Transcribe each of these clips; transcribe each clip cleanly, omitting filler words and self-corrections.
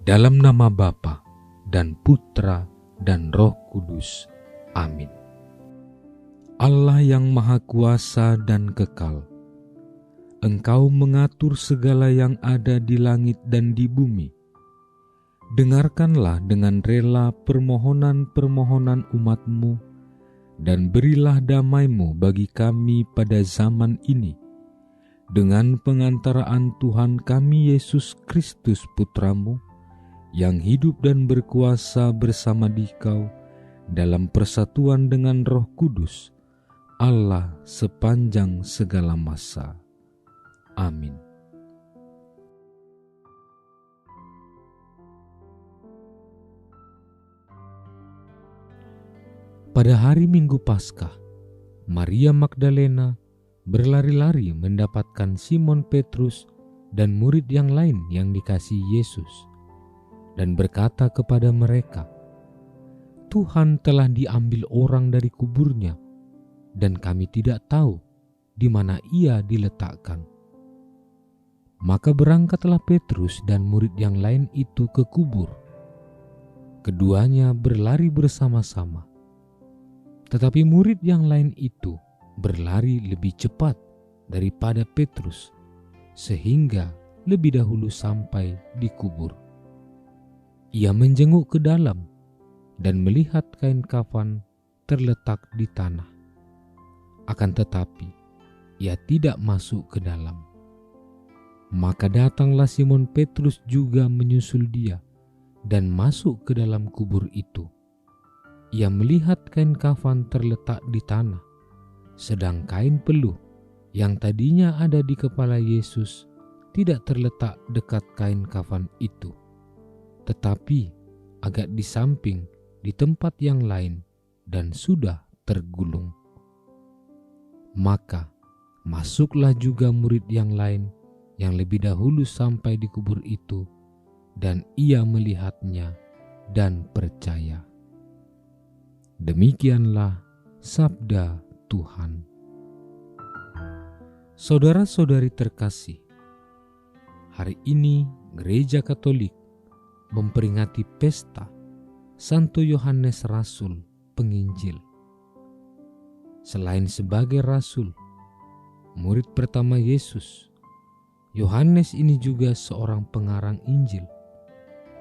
dalam nama Bapa dan Putra dan Roh Kudus. Amin. Allah yang Maha Kuasa dan Kekal, Engkau mengatur segala yang ada di langit dan di bumi. Dengarkanlah dengan rela permohonan-permohonan umat-Mu, dan berilah damai-Mu bagi kami pada zaman ini, dengan pengantaraan Tuhan kami Yesus Kristus Putra-Mu, yang hidup dan berkuasa bersama Dikau dalam persatuan dengan Roh Kudus, Allah sepanjang segala masa. Amin. Pada hari Minggu Paskah, Maria Magdalena berlari-lari mendapatkan Simon Petrus dan murid yang lain yang dikasihi Yesus, dan berkata kepada mereka, "Tuhan telah diambil orang dari kuburnya, dan kami tidak tahu di mana Ia diletakkan." Maka berangkatlah Petrus dan murid yang lain itu ke kubur. Keduanya berlari bersama-sama. Tetapi murid yang lain itu berlari lebih cepat daripada Petrus, sehingga lebih dahulu sampai di kubur. Ia menjenguk ke dalam dan melihat kain kafan terletak di tanah. Akan tetapi, ia tidak masuk ke dalam. Maka datanglah Simon Petrus juga menyusul dia dan masuk ke dalam kubur itu. Ia melihat kain kafan terletak di tanah, sedang kain peluh yang tadinya ada di kepala Yesus tidak terletak dekat kain kafan itu, tetapi agak di samping di tempat yang lain dan sudah tergulung. Maka masuklah juga murid yang lain yang lebih dahulu sampai di kubur itu, dan ia melihatnya dan percaya. Demikianlah sabda Tuhan. Saudara-saudari terkasih, hari ini Gereja Katolik memperingati pesta Santo Yohanes Rasul Penginjil. Selain sebagai rasul, murid pertama Yesus, Yohanes ini juga seorang pengarang Injil,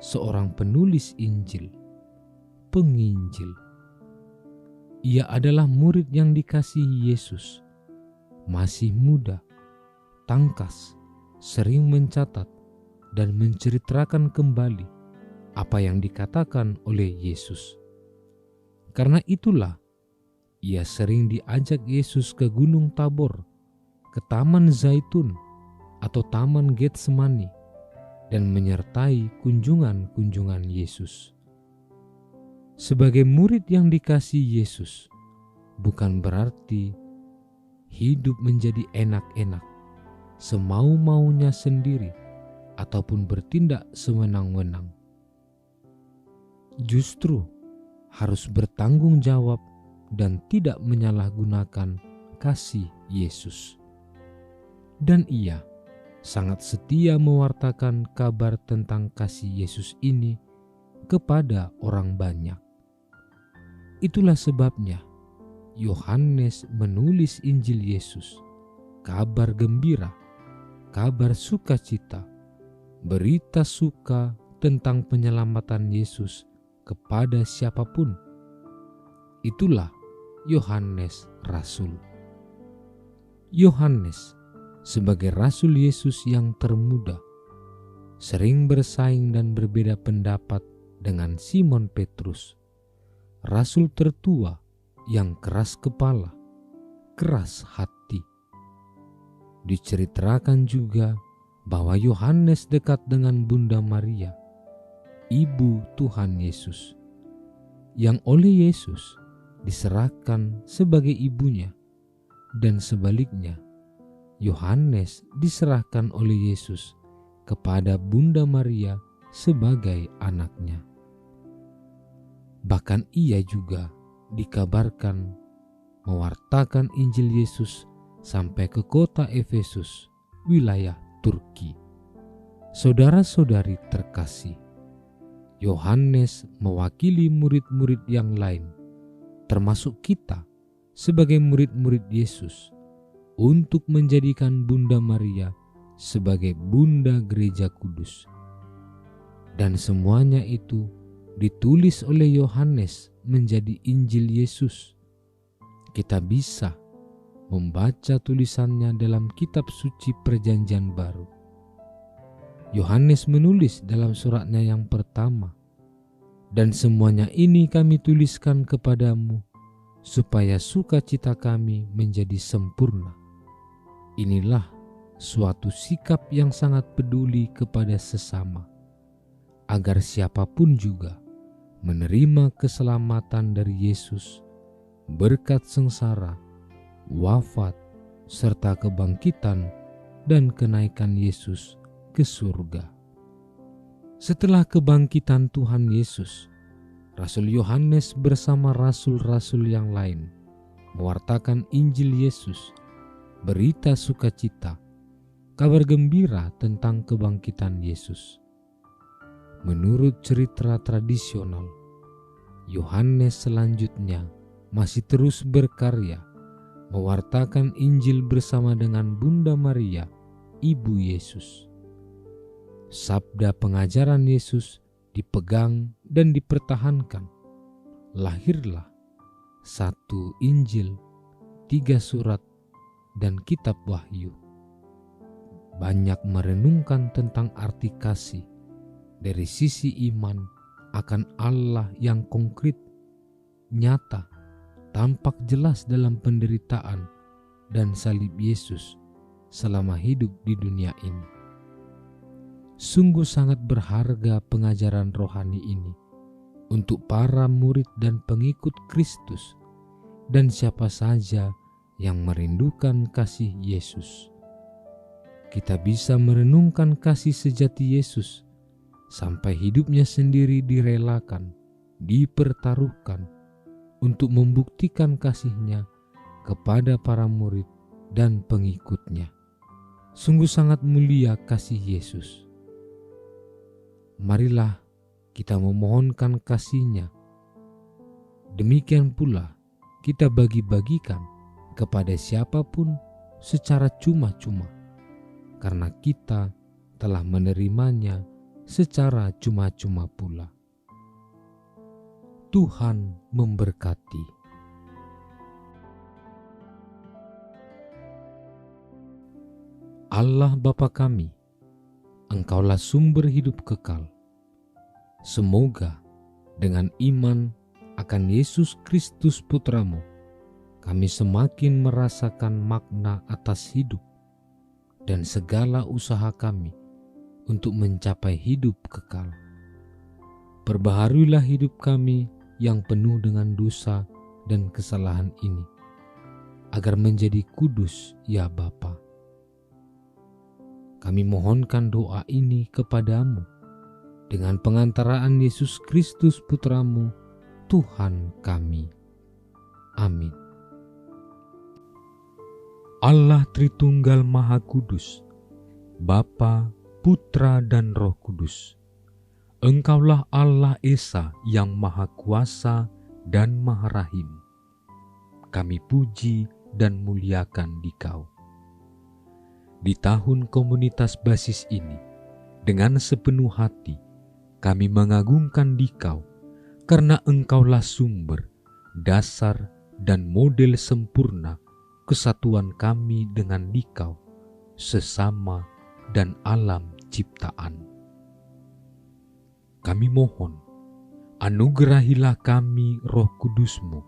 seorang penulis Injil, penginjil. Ia adalah murid yang dikasihi Yesus, masih muda, tangkas, sering mencatat dan menceritakan kembali apa yang dikatakan oleh Yesus. Karena itulah, ia sering diajak Yesus ke Gunung Tabor, ke Taman Zaitun atau Taman Getsemani, dan menyertai kunjungan-kunjungan Yesus. Sebagai murid yang dikasihi Yesus, bukan berarti hidup menjadi enak-enak, semau-maunya sendiri, ataupun bertindak sewenang-wenang. Justru harus bertanggung jawab dan tidak menyalahgunakan kasih Yesus. Dan ia sangat setia mewartakan kabar tentang kasih Yesus ini kepada orang banyak. Itulah sebabnya Yohanes menulis Injil Yesus, kabar gembira, kabar sukacita, berita suka tentang penyelamatan Yesus kepada siapapun. Itulah Yohanes Rasul. Yohanes sebagai Rasul Yesus yang termuda, sering bersaing dan berbeda pendapat dengan Simon Petrus, Rasul tertua yang keras kepala, keras hati. Diceritakan juga bahwa Yohanes dekat dengan Bunda Maria, ibu Tuhan Yesus, yang oleh Yesus diserahkan sebagai ibunya, dan sebaliknya Yohanes diserahkan oleh Yesus kepada Bunda Maria sebagai anaknya. Bahkan ia juga dikabarkan mewartakan Injil Yesus sampai ke kota Efesus, wilayah Turki. Saudara-saudari terkasih, Yohanes mewakili murid-murid yang lain, termasuk kita sebagai murid-murid Yesus, untuk menjadikan Bunda Maria sebagai Bunda Gereja Kudus. Dan semuanya itu ditulis oleh Yohanes menjadi Injil Yesus. Kita bisa membaca tulisannya dalam kitab suci Perjanjian Baru. Yohanes menulis dalam suratnya yang pertama, "Dan semuanya ini kami tuliskan kepadamu, supaya sukacita kami menjadi sempurna." Inilah suatu sikap yang sangat peduli kepada sesama, agar siapapun juga menerima keselamatan dari Yesus berkat sengsara, wafat, serta kebangkitan dan kenaikan Yesus ke surga. Setelah kebangkitan Tuhan Yesus, Rasul Yohanes bersama rasul-rasul yang lain mewartakan Injil Yesus, berita sukacita, kabar gembira tentang kebangkitan Yesus. Menurut cerita tradisional, Yohanes selanjutnya masih terus berkarya mewartakan Injil bersama dengan Bunda Maria, Ibu Yesus. Sabda pengajaran Yesus dipegang dan dipertahankan. Lahirlah 1 Injil, 3 surat, dan kitab Wahyu. Banyak merenungkan tentang arti kasih dari sisi iman akan Allah yang konkret, nyata, tampak jelas dalam penderitaan dan salib Yesus selama hidup di dunia ini. Sungguh sangat berharga pengajaran rohani ini untuk para murid dan pengikut Kristus dan siapa saja yang merindukan kasih Yesus. Kita bisa merenungkan kasih sejati Yesus sampai hidupnya sendiri direlakan, dipertaruhkan untuk membuktikan kasih-Nya kepada para murid dan pengikutnya. Sungguh sangat mulia kasih Yesus. Marilah kita memohonkan kasih-Nya. Demikian pula kita bagi-bagikan kepada siapapun secara cuma-cuma, karena kita telah menerimanya secara cuma-cuma pula. Tuhan memberkati. Allah Bapa kami, Engkaulah sumber hidup kekal. Semoga dengan iman akan Yesus Kristus Putramu, kami semakin merasakan makna atas hidup dan segala usaha kami untuk mencapai hidup kekal. Perbaharuilah hidup kami yang penuh dengan dosa dan kesalahan ini, agar menjadi kudus ya Bapa. Kami mohonkan doa ini kepadamu dengan pengantaraan Yesus Kristus Putramu, Tuhan kami. Amin. Allah Tritunggal Maha Kudus, Bapa, Putra, dan Roh Kudus. Engkaulah Allah Esa yang Maha Kuasa dan Maha Rahim. Kami puji dan muliakan Dikau. Di tahun komunitas basis ini, dengan sepenuh hati, kami mengagungkan Dikau, karena Engkaulah sumber, dasar, dan model sempurna kesatuan kami dengan Dikau, sesama dan alam ciptaan. Kami mohon, anugerahilah kami Roh Kudus-Mu,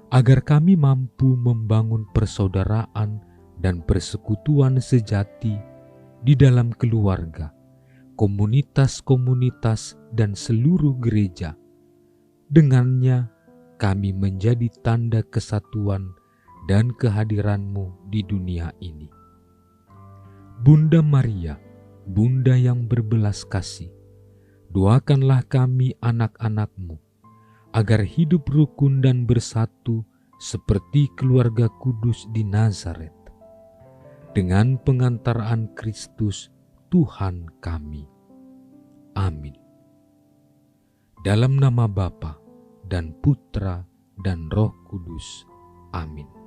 agar kami mampu membangun persaudaraan dan persekutuan sejati di dalam keluarga, komunitas-komunitas, dan seluruh gereja. Dengannya kami menjadi tanda kesatuan dan kehadiran-Mu di dunia ini. Bunda Maria, Bunda yang berbelas kasih, doakanlah kami anak-anak-Mu, agar hidup rukun dan bersatu seperti keluarga kudus di Nazaret, dengan pengantaraan Kristus Tuhan kami. Amin. Dalam nama Bapa dan Putra dan Roh Kudus. Amin.